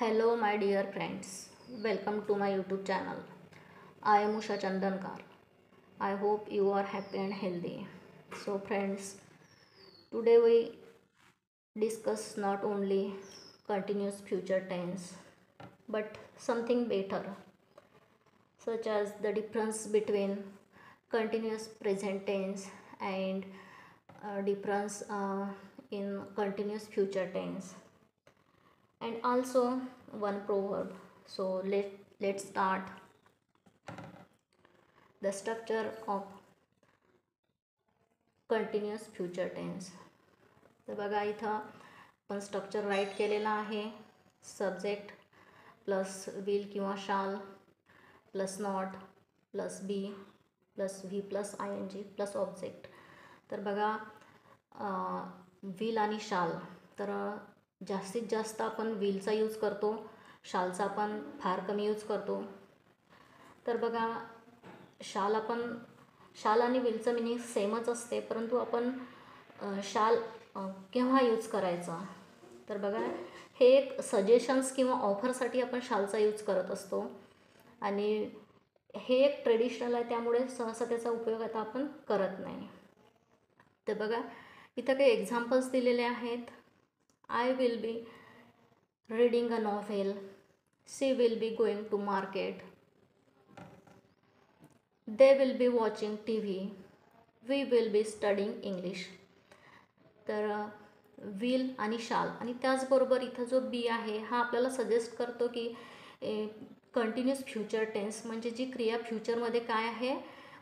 Hello, my dear friends. Welcome to my YouTube channel. I am Usha Chandankar. I hope you are happy and healthy. So, friends, today we discuss not only continuous future tense but something better, such as the difference between continuous present tense and difference in continuous future tense, and also one proverb. So let's start the structure of continuous future tense. तर बघा इथं आपण structure right केलेलं आहे. Subject plus will किंवा shall plus not plus be plus V plus I N G plus object. तर बघा will आणि शाल, तर जास्तीत जास्त आपण विलचा यूज करतो, शालचा आपण फार कमी यूज करतो. तर बघा शाल आणि विलचं मिनिंग सेमच असते, परंतु आपण शाल केव्हा यूज करायचा. तर बघा हे एक सजेशन्स किंवा ऑफरसाठी आपण शालचा यूज करत असतो आणि हे एक ट्रेडिशनल आहे, त्यामुळे सहसा त्याचा उपयोग आता आपण करत नाही. तर बघा इथं काही एक्झाम्पल्स दिलेले आहेत. I will be reading a novel, she will be going to market, they will be watching TV, we will be studying English. तर विल आणि शाल आणि त्याचबरोबर इथं जो बी आहे हा आपल्याला सजेस्ट करतो की कंटिन्युअस फ्युचर टेन्स म्हणजे जी क्रिया फ्युचरमध्ये काय आहे,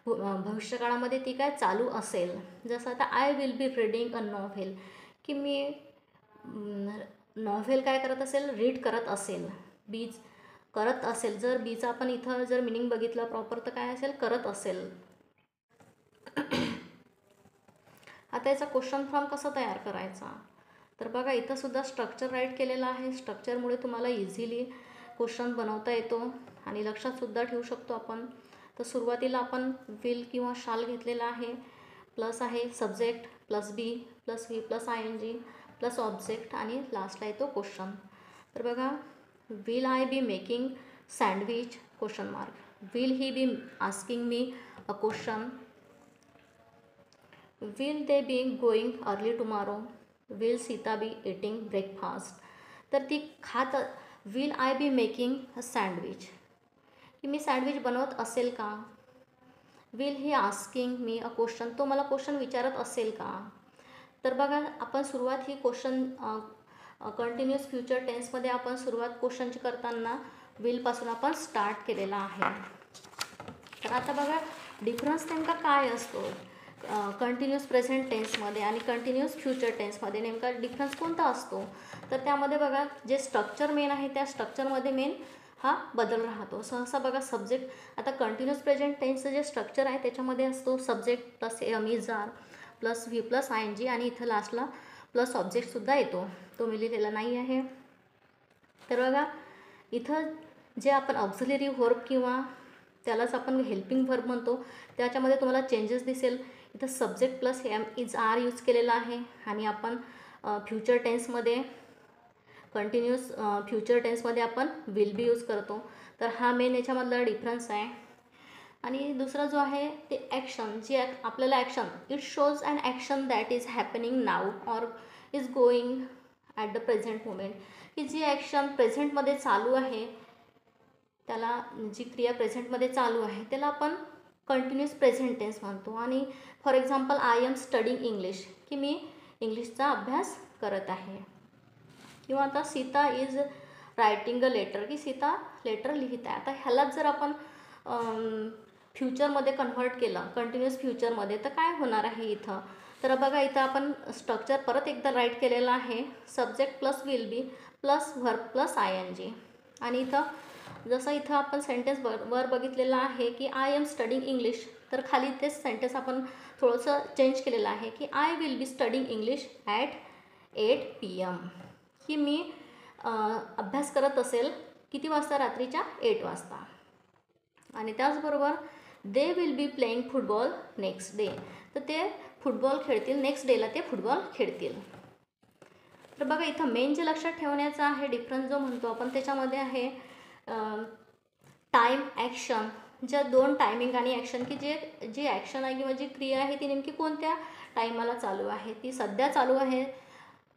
भविष्यकाळामध्ये ती काय चालू असेल. जसं आता I will be reading a novel, की मी नॉव्हेल काय करत असेल, रीड करत असेल, बीज करत असेल. जर बीचा आपण इथं जर मिनिंग बघितलं प्रॉपर तर काय असेल, करत असेल. आता याचा क्वेश्चन फॉर्म कसा तयार करायचा. तर बघा इथं सुद्धा स्ट्रक्चर राईट केलेलं आहे. स्ट्रक्चरमुळे तुम्हाला इझिली क्वेश्चन बनवता येतो आणि लक्षात सुद्धा ठेवू शकतो आपण. तर सुरुवातीला आपण विल किंवा शाल घेतलेला आहे, प्लस आहे subject plus be plus V plus I N G plus object आणि लास्टला येतो क्वेश्चन. तर बघा will I be making sandwich question mark, will he be asking me a question, will they be going early tomorrow, will Sita be eating breakfast. तर ती खात will I be making a sandwich, की मी sandwich बनवत असेल का. will he asking me a question, तो मला question विचारत असेल का. तर बघा आपण सुरुवात ही क्वेश्चन कंटिन्युअस फ्युचर टेन्समध्ये आपण सुरुवात क्वेश्चनची करताना विलपासून आपण स्टार्ट केलेला आहे. तर आता बघा डिफरन्स नेमका काय असतो कंटिन्युअस प्रेझेंट टेन्समध्ये आणि कंटिन्युअस फ्युचर टेन्समध्ये, नेमका डिफरन्स कोणता असतो. तर त्यामध्ये बघा जे स्ट्रक्चर मेन आहे त्या स्ट्रक्चरमध्ये मेन हा बदल राहतो. सहसा बघा सब्जेक्ट, आता कंटिन्युअस प्रेझेंट टेन्सचं जे स्ट्रक्चर आहे त्याच्यामध्ये असतो subject plus am is are plus V plus I N G आणि इथं लास्टला प्लस ऑब्जेक्टसुद्धा येतो, तो मी लिहिलेला नाही आहे. तर बघा इथं जे आपण ऑक्झिलरी व्हर्ब किंवा त्यालाच आपण हेल्पिंग व्हर्ब म्हणतो त्याच्यामध्ये तुम्हाला चेंजेस दिसेल. इथं subject plus am is are use केलेला आहे आणि आपण फ्युचर टेन्समध्ये कंटिन्युअस फ्युचर टेन्समध्ये आपण विल बी यूज करतो. तर हा मेन याच्यामधला डिफरन्स आहे. आणि दुसरा जो आहे ते ॲक्शन, जी आपल्याला action, it shows an action that is happening now or is going at the present moment, की जी ॲक्शन प्रेझेंटमध्ये चालू आहे त्याला, जी क्रिया प्रेझेंटमध्ये चालू आहे त्याला आपण कंटिन्युअस प्रेझेंट टेन्स म्हणतो. आणि for example I am studying English, की मी इंग्लिशचा अभ्यास करत आहे. किंवा आता Sita is writing a letter, की सीता लेटर लिहित आहे. आता ह्यालाच जर आपण फ्युचरमध्ये कन्व्हर्ट केलं कंटिन्युअस फ्युचरमध्ये तर काय होणार आहे इथं. तर बघा इथं आपण स्ट्रक्चर परत एकदा राईट केलेलं आहे, subject plus will be plus verb plus I N G. आणि इथं जसं इथं आपण सेंटेन्स वर बघितलेलं आहे की आय एम स्टडिंग इंग्लिश, तर खाली तेच सेंटेन्स आपण थोडंसं चेंज केलेलं आहे की I will be studying English at 8 PM, की मी अभ्यास करत असेल किती वाजता, रात्रीच्या 8 वाजता. आणि त्याचबरोबर they will be playing football next day, तर ते फुटबॉल खेळतील, नेक्स्ट डेला ते फुटबॉल खेळतील. तर बघा इथं मेन जे लक्षात ठेवण्याचं आहे डिफरन्स जो म्हणतो आपण त्याच्यामध्ये आहे टाईम ॲक्शन, ज्या दोन टायमिंग आणि ॲक्शन की जी ॲक्शन आहे किंवा जी क्रिया आहे ती नेमकी कोणत्या टायमाला चालू आहे, ती सध्या चालू आहे.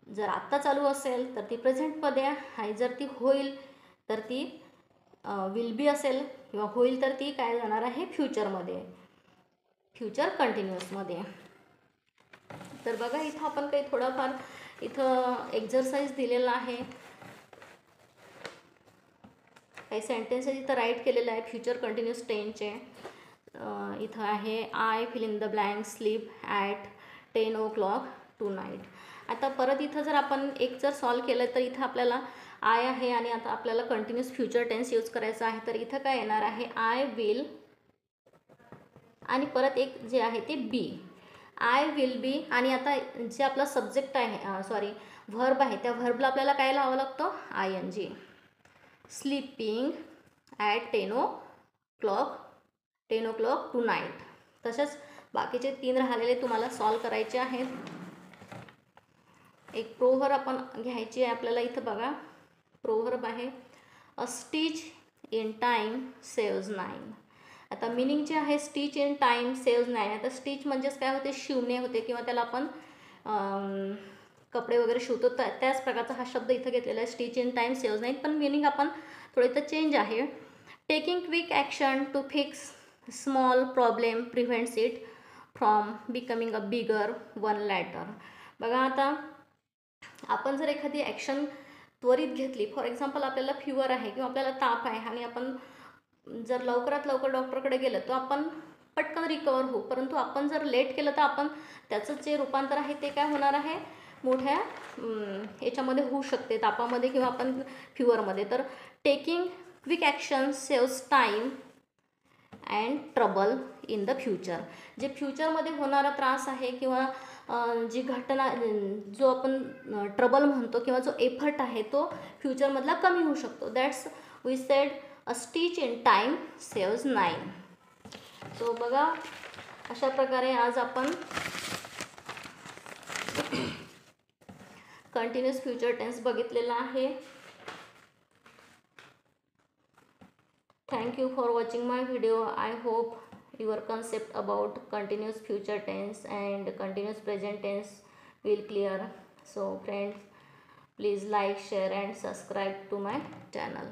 जर आत्ता चालू असेल तर ती प्रेझेंटमध्ये आहे, जर ती होईल तर ती विल बी असेल किंवा होईल तर ती काय जाणार आहे फ्युचरमध्ये, फ्युचर कंटिन्युअसमध्ये. तर बघा इथं आपण काही थोडाफार इथं एक्झरसाइज दिलेला आहे, काही सेंटेन्सेस इथं राईट केलेलं आहे फ्युचर कंटिन्युअस टेन्सचे. इथं आहे I fill in the blank sleep at 10 o'clock tonight. आता परत इथं जर आपण एक जर सॉल्व केलं तर इथं आपल्याला आय आहे आणि आता आपल्याला कंटिन्युअस फ्युचर टेन्स यूज करायचा आहे. तर इथं काय येणार आहे आय विल आणि परत एक जे आहे ते बी, आय विल बी. आणि आता जे आपला सब्जेक्ट आहे व्हर्ब आहे त्या व्हर्बला आपल्याला काय लावावं लागतं ING. Sleeping at 10 o'clock टुनाईट. तसेच बाकीचे 3 राहिलेले तुम्हाला सॉल्व करायचे आहेत. एक प्रोव्हर्ब आपण घ्यायची आहे आपल्याला. इथं बघा प्रोव्हर्ब आहे अ स्टिच इन टाईम सेव्हज 9. आता मिनिंग जे आहे स्टिच इन टाईम सेव्हज 9. आता स्टिच म्हणजेच काय होते शिवणे होते किंवा त्याला आपण कपडे वगैरे शिवतो त्याच प्रकारचा हा शब्द इथं घेतलेला आहे स्टिच इन टाईम सेव्हज 9. पण मिनिंग आपण थोडं इथं चेंज आहे. Taking quick action to fix small problem prevents it from becoming a bigger one later. बघा आता आपण जर एखादी ॲक्शन त्वरित घेतली, फॉर एक्झाम्पल आपल्याला फ्युअर आहे किंवा आपल्याला ताप आहे आणि आपण जर लवकरात लवकर डॉक्टरकडे गेलं तर आपण पटकन रिकवर होऊ. परंतु आपण जर लेट केलं तर आपण त्याचं जे रूपांतर आहे ते काय होणार आहे मोठ्या याच्यामध्ये होऊ शकते, तापामध्ये किंवा आपण फ्युअरमध्ये. तर taking quick action saves time and trouble in the future. जे फ्युचरमध्ये होणारा त्रास आहे किंवा जी घटना जो आपण ट्रबल म्हणतो किंवा जो एफर्ट आहे तो फ्युचरमधला कमी होऊ शकतो. That's we said a stitch in time saves 9. So बघा अशा प्रकारे आज आपण कंटिन्युअस फ्युचर टेन्स बघितलेला आहे. Thank you for watching my video. I hope your concept about continuous future tense and continuous present tense will clear. So friends, please like, share and subscribe to my channel.